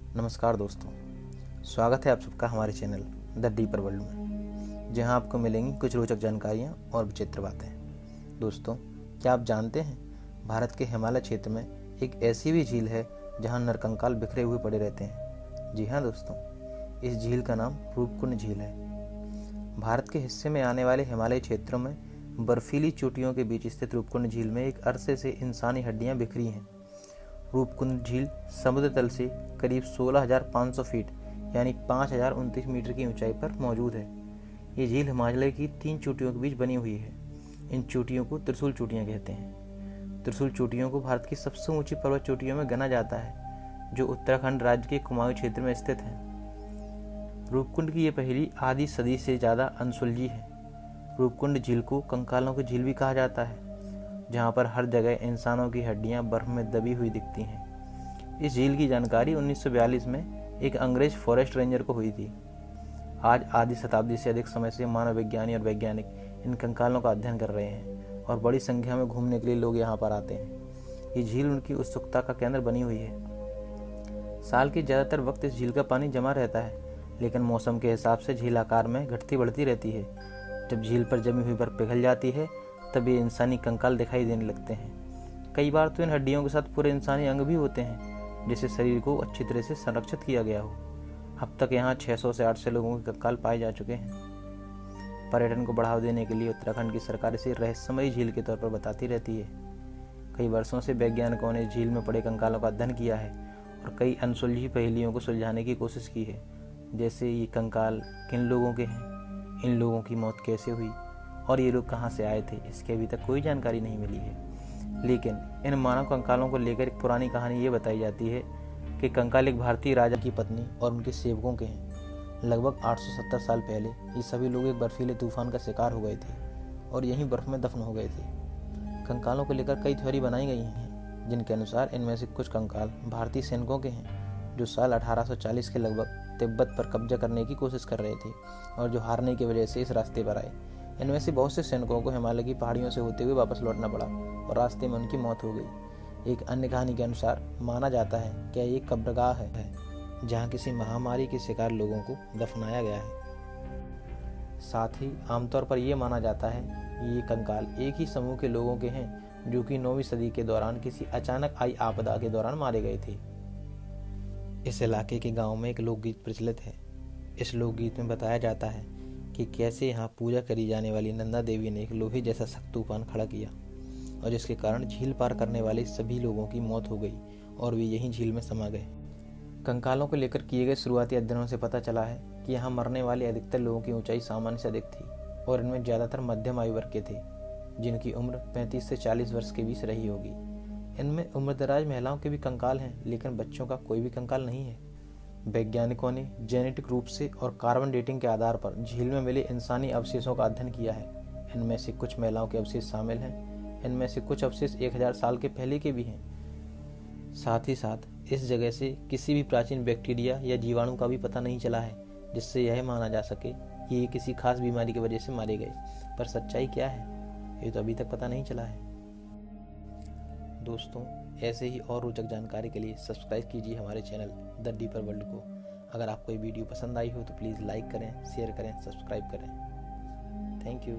नमस्कार दोस्तों, स्वागत है आप सबका हमारे चैनल द डीपर वर्ल्ड में, जहां आपको मिलेंगी कुछ रोचक जानकारियां और विचित्र बातें। दोस्तों, क्या आप जानते हैं भारत के हिमालय क्षेत्र में एक ऐसी भी झील है जहां नरकंकाल बिखरे हुए पड़े रहते हैं। जी हाँ दोस्तों, इस झील का नाम रूपकुंड झील है। भारत के हिस्से में आने वाले हिमालयी क्षेत्रों में बर्फीली चोटियों के बीच स्थित रूपकुंड झील में एक अरसे से इंसानी हड्डियां बिखरी हैं। रूपकुंड झील समुद्र तल से करीब 16,500 फीट यानी 5,029 मीटर की ऊंचाई पर मौजूद है। ये झील हिमालय की 3 चोटियों के बीच बनी हुई है। इन चोटियों को त्रिशूल चोटियां कहते हैं। त्रिशूल चोटियों को भारत की सबसे ऊंची पर्वत चोटियों में गिना जाता है, जो उत्तराखंड राज्य के कुमाऊं क्षेत्र में स्थित है। रूपकुंड की ये पहली आधी सदी से ज़्यादा अनसुलझी है। रूपकुंड झील को कंकालों की झील भी कहा जाता है, जहाँ पर हर जगह इंसानों की हड्डियाँ बर्फ में दबी हुई दिखती हैं। इस झील की जानकारी 1942 में एक अंग्रेज फॉरेस्ट रेंजर को हुई थी। आज आधी शताब्दी से अधिक समय से मानव विज्ञानी और वैज्ञानिक इन कंकालों का अध्ययन कर रहे हैं और बड़ी संख्या में घूमने के लिए लोग यहाँ पर आते हैं। ये झील उनकी उत्सुकता का केंद्र बनी हुई है। साल के ज़्यादातर वक्त इस झील का पानी जमा रहता है, लेकिन मौसम के हिसाब से झील आकार में घटती बढ़ती रहती है। जब झील पर जमी हुई बर्फ पिघल जाती है, तब ये इंसानी कंकाल दिखाई देने लगते हैं। कई बार तो इन हड्डियों के साथ पूरे इंसानी अंग भी होते हैं, जिससे शरीर को अच्छी तरह से संरक्षित किया गया हो। अब तक यहाँ 600 से 800 लोगों के कंकाल पाए जा चुके हैं। पर्यटन को बढ़ावा देने के लिए उत्तराखंड की सरकार इसे रहस्यमयी झील के तौर पर बताती रहती है। कई वर्षों से वैज्ञानिकों ने झील में पड़े कंकालों का अध्ययन किया है और कई अनसुलझी पहेलियों को सुलझाने की कोशिश की है, जैसे ये कंकाल किन लोगों के हैं, इन लोगों की मौत कैसे हुई और ये लोग कहाँ से आए थे। इसकी अभी तक कोई जानकारी नहीं मिली है। लेकिन इन मानव कंकालों को लेकर एक पुरानी कहानी ये बताई जाती है कि कंकाल एक भारतीय राजा की पत्नी और उनके सेवकों के हैं। लगभग 870 साल पहले ये सभी लोग एक बर्फीले तूफान का शिकार हो गए थे और यहीं बर्फ में दफन हो गए थे। कंकालों को लेकर कई थ्योरी बनाई गई हैं, जिनके अनुसार इनमें से कुछ कंकाल भारतीय सैनिकों के हैं, जो साल 1840 के लगभग तिब्बत पर कब्जा करने की कोशिश कर रहे थे और जो हारने की वजह से इस रास्ते पर आए। इनमें से बहुत से सैनिकों को हिमालय की पहाड़ियों से होते हुए वापस लौटना पड़ा और रास्ते में उनकी मौत हो गई। एक अन्य कहानी के अनुसार माना जाता है कि ये कब्रगाह है जहाँ किसी महामारी के शिकार लोगों को दफनाया गया है। साथ ही आमतौर पर यह माना जाता है कि ये कंकाल एक ही समूह के लोगों के हैं, जो कि 9वीं सदी के दौरान किसी अचानक आई आपदा के दौरान मारे गए थे। इस इलाके के गाँव में एक लोकगीत प्रचलित है। इस लोकगीत में बताया जाता है कि कैसे यहाँ पूजा करी जाने वाली नंदा देवी ने एक लोहे जैसा सख्त तूफान खड़ा किया और जिसके कारण झील पार करने वाले सभी लोगों की मौत हो गई और वे यहीं झील में समा गए। कंकालों को लेकर किए गए शुरुआती अध्ययनों से पता चला है कि यहाँ मरने वाले अधिकतर लोगों की ऊंचाई सामान्य से अधिक थी और इनमें ज़्यादातर मध्यम आयु वर्ग के थे, जिनकी उम्र 35 से 40 वर्ष के बीच रही होगी। इनमें उम्रदराज महिलाओं के भी कंकाल हैं, लेकिन बच्चों का कोई भी कंकाल नहीं है। वैज्ञानिकों ने जेनेटिक रूप से और कार्बन डेटिंग के आधार पर झील में मिले इंसानी अवशेषों का अध्ययन किया है। इनमें से कुछ महिलाओं के अवशेष शामिल हैं। इनमें से कुछ अवशेष 1000 साल के पहले के भी हैं। साथ ही साथ इस जगह से किसी भी प्राचीन बैक्टीरिया या जीवाणु का भी पता नहीं चला है, जिससे यह माना जा सके कि ये किसी खास बीमारी की वजह से मारे गए। पर सच्चाई क्या है, ये तो अभी तक पता नहीं चला है। दोस्तों, ऐसे ही और रोचक जानकारी के लिए सब्सक्राइब कीजिए हमारे चैनल द डीपर वर्ल्ड को। अगर आपको ये वीडियो पसंद आई हो तो प्लीज़ लाइक करें, शेयर करें, सब्सक्राइब करें। Thank you.